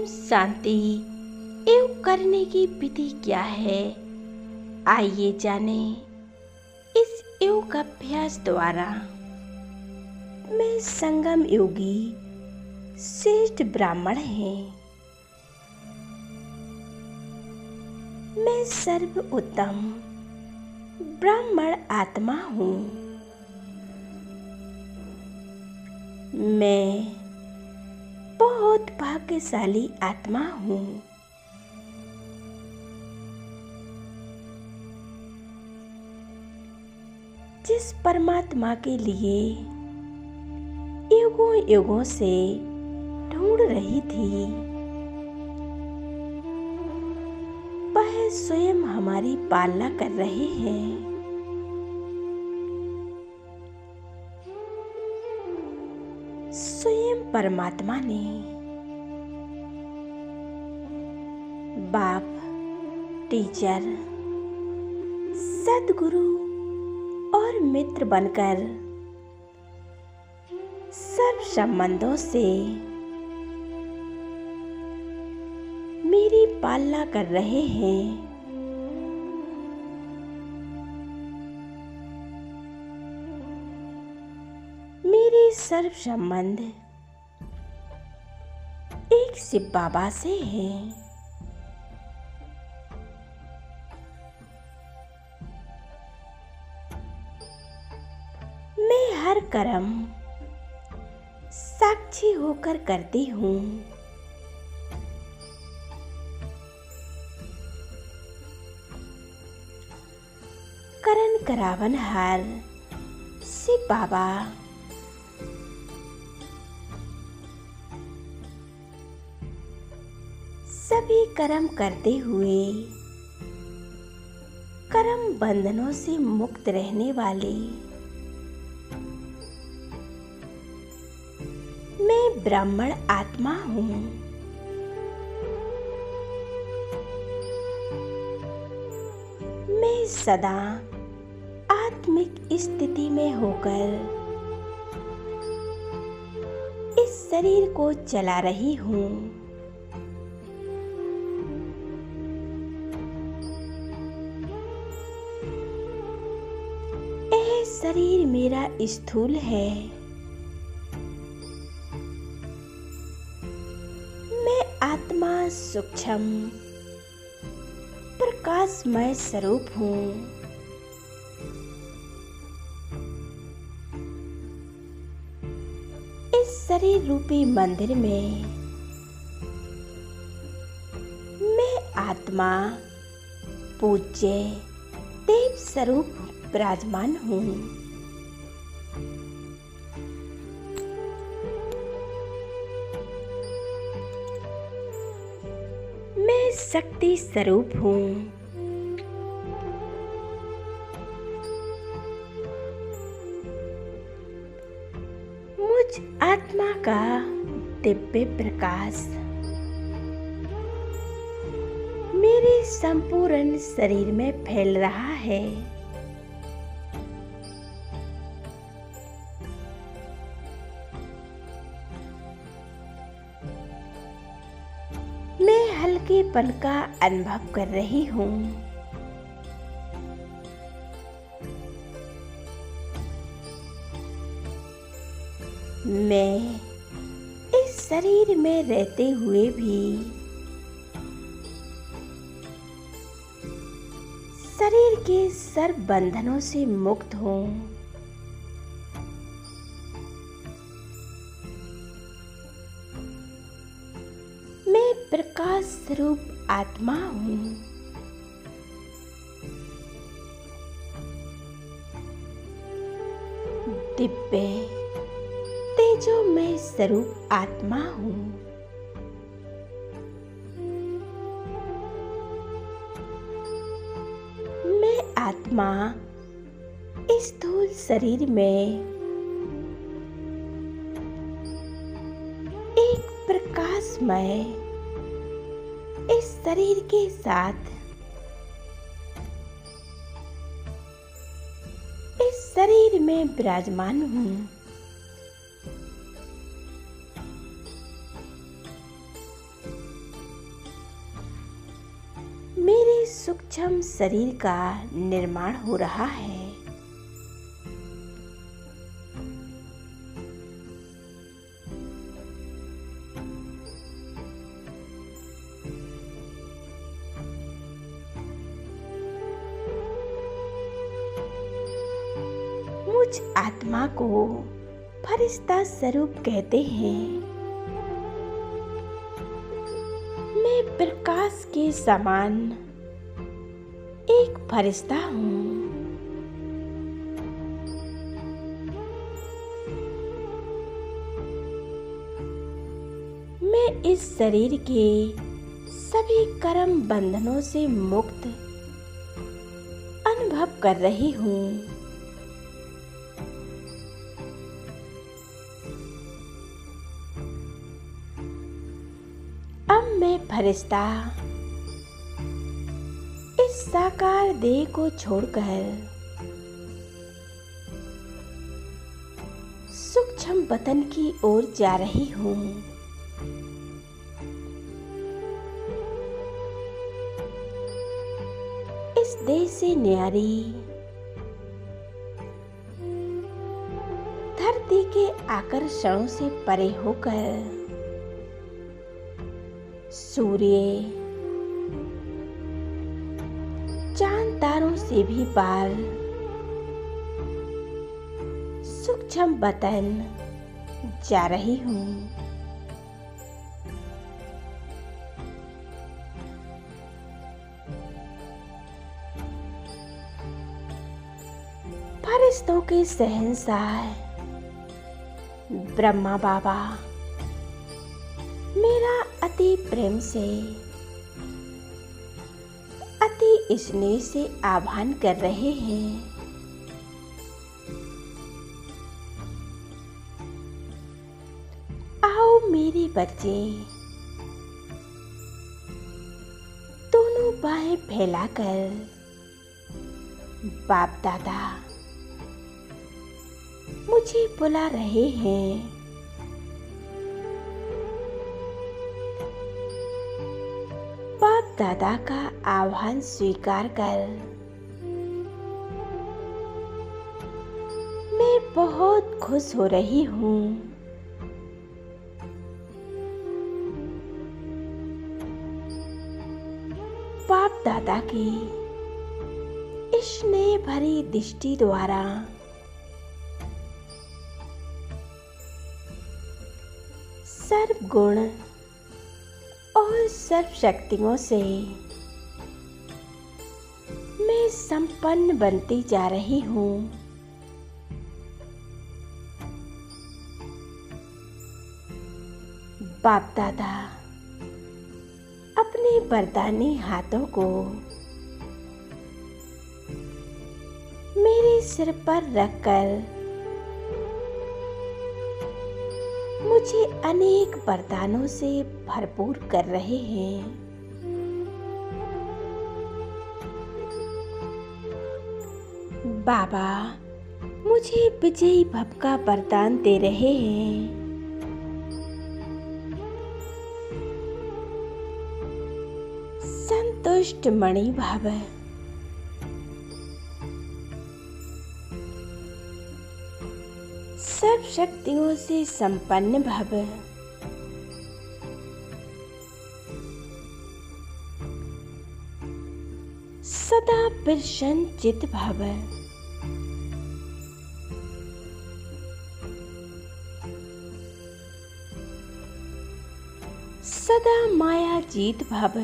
शांति योग करने की विधि क्या है, आइए जाने इस योग अभ्यास द्वारा। मैं संगम योगी श्रेष्ठ ब्राह्मण है। मैं सर्व उत्तम ब्राह्मण आत्मा हूँ। मैं बहुत भाग्यशाली आत्मा हूँ। जिस परमात्मा के लिए युगों युगों से ढूंढ रही थी, वह स्वयं हमारी पालना कर रहे हैं। स्वयं परमात्मा ने बाप, टीचर, सद्गुरु और मित्र बनकर सब संबंधों से मेरी पालना कर रहे हैं। मेरे सर्व संबंध एक शिव बाबा से हैं। मैं हर कर्म साक्षी होकर करती हूँ। करण करावन हार शिव बाबा सभी कर्म करते हुए कर्म बंधनों से मुक्त रहने वाले मैं ब्राह्मण आत्मा हूँ। मैं सदा आत्मिक स्थिति में होकर इस शरीर को चला रही हूँ। यह शरीर मेरा स्थूल है। मैं आत्मा सूक्ष्म प्रकाशमय स्वरूप हूँ। इस शरीर रूपी मंदिर में मैं आत्मा पूज्य देव स्वरूप विराजमान हूँ। मैं शक्ति स्वरूप हूँ। मुझ आत्मा का दिव्य प्रकाश मेरे संपूर्ण शरीर में फैल रहा है। मैं हल्केपन का अनुभव कर रही हूँ। मैं इस शरीर में रहते हुए भी शरीर के सर्व बंधनों से मुक्त हूँ। मैं प्रकाश स्वरूप आत्मा हूँ। दिव्य तेजोमय स्वरूप आत्मा हूँ। मैं आत्मा स्थूल शरीर में एक प्रकाशमय इस शरीर के साथ इस शरीर में विराजमान हूँ। सूक्ष्म शरीर का निर्माण हो रहा है। मुझ आत्मा को फरिश्ता स्वरूप कहते हैं। मैं प्रकाश के समान एक फरिश्ता हूँ। मैं इस शरीर के सभी कर्म बंधनों से मुक्त अनुभव कर रही हूँ। अब मैं फरिश्ता इस साकार देह को छोड़कर सूक्ष्म वतन की ओर जा रही हूँ। इस देह से न्यारी धरती के आकर्षणों से परे होकर सूर्य, चांद तारों से भी पार सूक्ष्म वतन जा रही हूँ। फरिश्तों के शहंशाह ब्रह्मा बाबा मेरा अति प्रेम से, अति स्नेह से आह्वान कर रहे हैं। आओ मेरे बच्चे, दोनों बाहें फैलाकर बाप दादा मुझे बुला रहे हैं। बाप दादा का आह्वान स्वीकार कर मैं बहुत खुश हो रही हूँ। बाप दादा की स्नेह भरी दृष्टि द्वारा सर्व गुण और सर्व शक्तियों से मैं संपन्न बनती जा रही हूँ। बाप दादा अपने वरदानी हाथों को मेरे सिर पर रखकर मुझे अनेक वरदानों से भरपूर कर रहे हैं। बाबा मुझे विजयी भव का वरदान दे रहे हैं। संतुष्ट मणि भव, सर्व शक्तियों से संपन्न भव, सदा प्रसन्न चित भव। सदा माया जीत भव।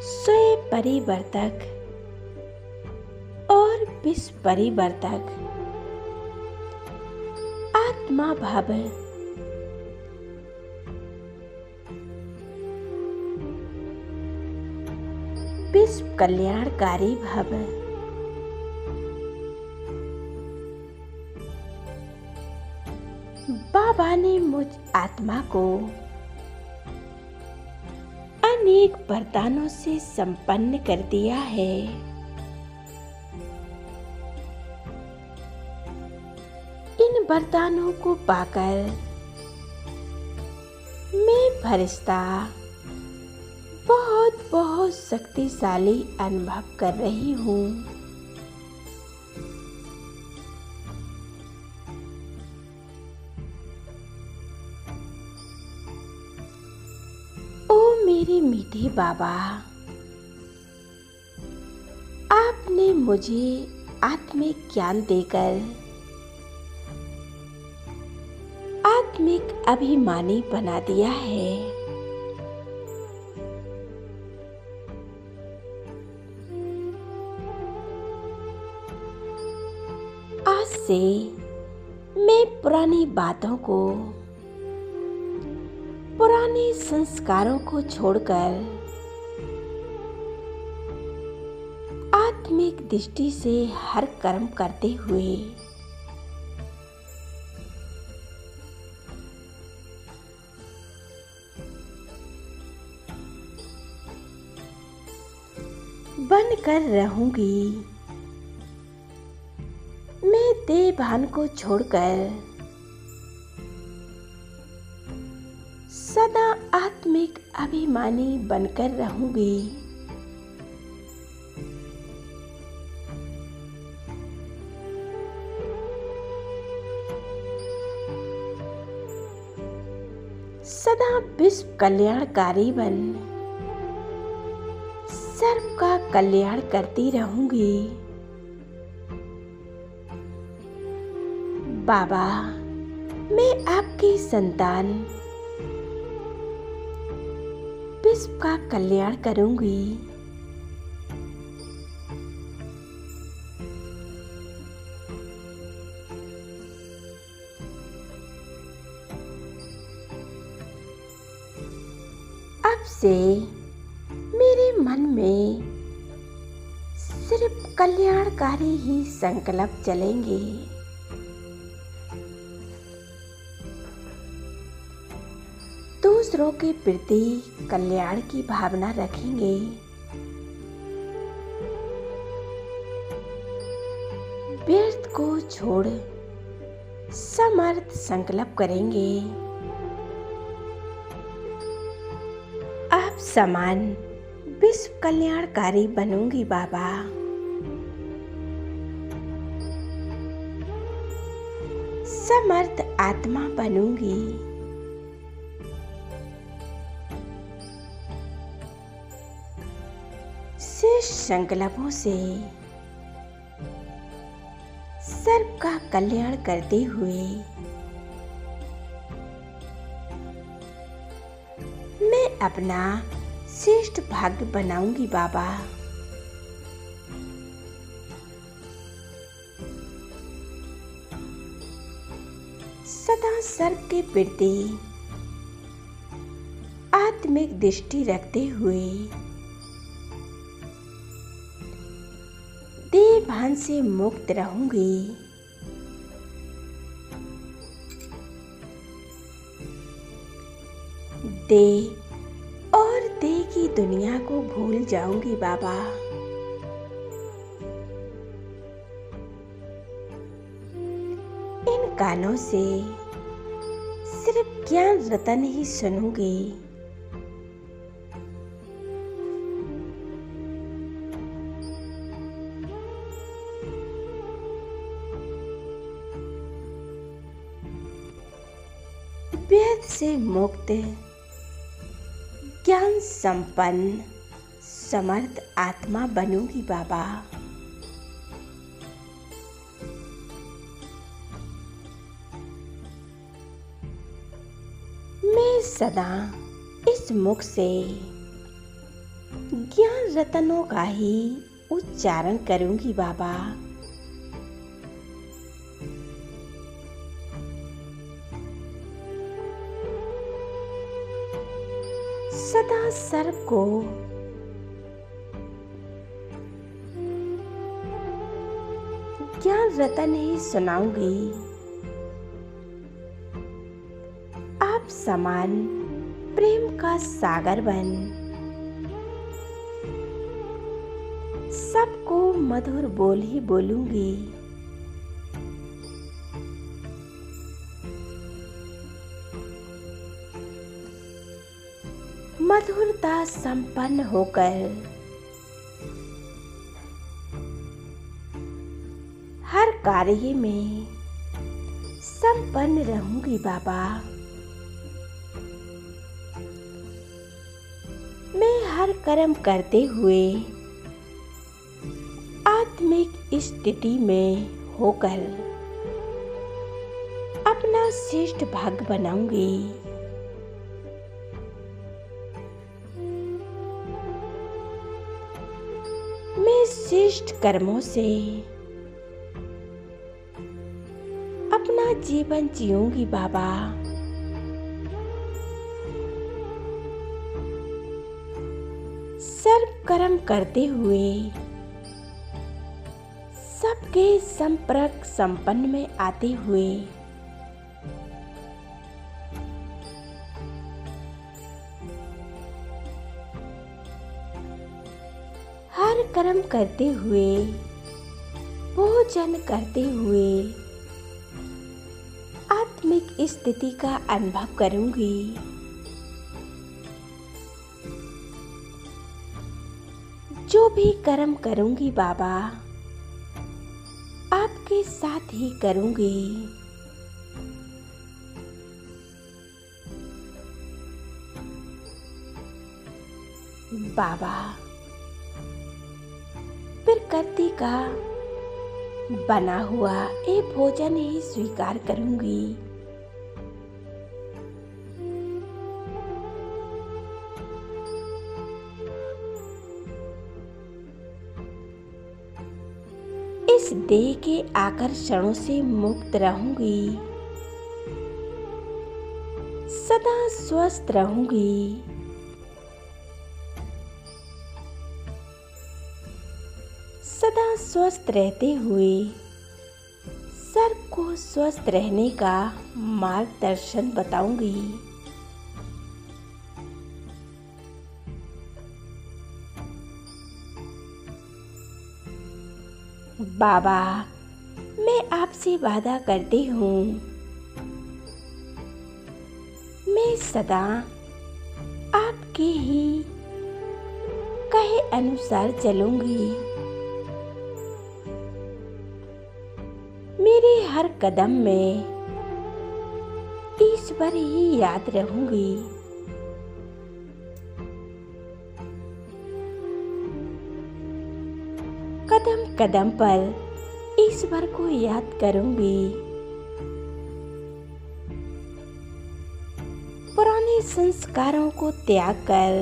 स्वयं परिवर्तक और विश्व परिवर्तक आत्मा भव। विश्व कल्याणकारी भव। बाबा ने मुझ आत्मा को अनेक वरदानों से संपन्न कर दिया है। इन वरदानों को पाकर मैं फरिश्ता बहुत बहुत शक्तिशाली अनुभव कर रही हूँ। ओ मेरे मीठे बाबा, आपने मुझे आत्मिक ज्ञान देकर आत्मिक अभिमानी बना दिया है। आज से मैं पुरानी बातों को, पुराने संस्कारों को छोड़कर आत्मिक दृष्टि से हर कर्म करते हुए बनकर रहूंगी। मैं देह भान को छोड़कर सदा आत्मिक अभिमानी बनकर रहूंगी। सदा विश्व कल्याणकारी बन सर्व का कल्याण करती रहूंगी। बाबा, मैं आपकी संतान विश्व का कल्याण करूंगी। अब से मेरे मन में सिर्फ कल्याणकारी ही संकल्प चलेंगे। दूसरों के प्रति कल्याण की भावना रखेंगे। व्यर्थ को छोड़ समर्थ संकल्प करेंगे। आप समान विश्व कल्याणकारी बनूंगी बाबा। समर्थ आत्मा बनूंगी। शेष संकल्पों से सर्व का कल्याण करते हुए मैं अपना श्रेष्ठ भाग्य बनाऊंगी बाबा। सदा सर्व के प्रति आत्मिक दृष्टि रखते हुए देह भान से मुक्त रहूंगी। देह और देह की दुनिया को भूल जाऊंगी बाबा। इन कानों से सिर्फ ज्ञान रतन ही सुनूंगी। वेद से मुक्त ज्ञान संपन्न समर्थ आत्मा बनूंगी बाबा। मैं सदा इस मुख से ज्ञान रतनों का ही उच्चारण करूंगी बाबा। सदा सर्व को ज्ञान रतन ही सुनाऊंगी। आप समान प्रेम का सागर बन सबको मधुर बोल ही बोलूंगी। मधुरता संपन्न होकर हर कार्य में संपन्न रहूंगी बाबा। मैं हर कर्म करते हुए आत्मिक स्थिति में होकर अपना श्रेष्ठ भाग्य बनाऊंगी। मैं श्रेष्ठ कर्मों से अपना जीवन जीऊंगी बाबा। सर्व कर्म करते हुए सबके संपर्क संपन्न में आते हुए हर कर्म करते हुए भोजन करते हुए आत्मिक स्थिति का अनुभव करूंगी। जो भी कर्म करूंगी बाबा आपके साथ ही करूंगी। बाबा प्रकृति का बना हुआ ये भोजन ही स्वीकार करूंगी। इस देह के आकर्षणों से मुक्त रहूंगी। सदा स्वस्थ रहूंगी। सदा स्वस्थ रहते हुए सबको स्वस्थ रहने का मार्गदर्शन बताऊंगी। बाबा मैं आपसे वादा करती हूँ मैं सदा आपके ही कहे अनुसार चलूंगी। मेरे हर कदम में ईश्वर ही याद रहूंगी। कदम कदम पर ईश्वर को याद करूंगी। पुराने संस्कारों को त्याग कर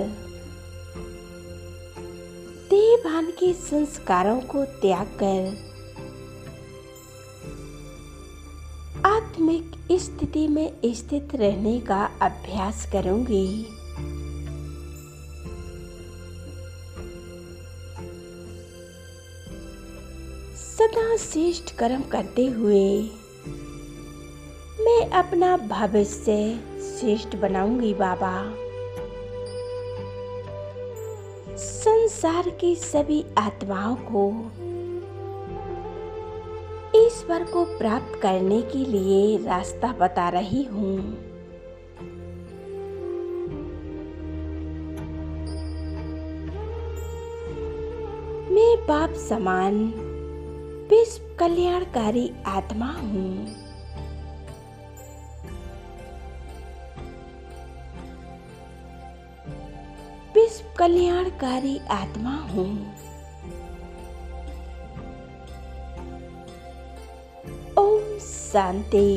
देहभान के संस्कारों को त्याग कर आत्मिक स्थिति में स्थित रहने का अभ्यास करूंगी। सदा श्रेष्ठ कर्म करते हुए मैं अपना भविष्य श्रेष्ठ बनाऊंगी बाबा। संसार की सभी आत्माओं को ईश्वर को प्राप्त करने के लिए रास्ता बता रही हूँ। मैं बाप समान विश्व कल्याणकारी आत्मा हूँ। विश्व कल्याणकारी आत्मा हूँ। ओम शांति।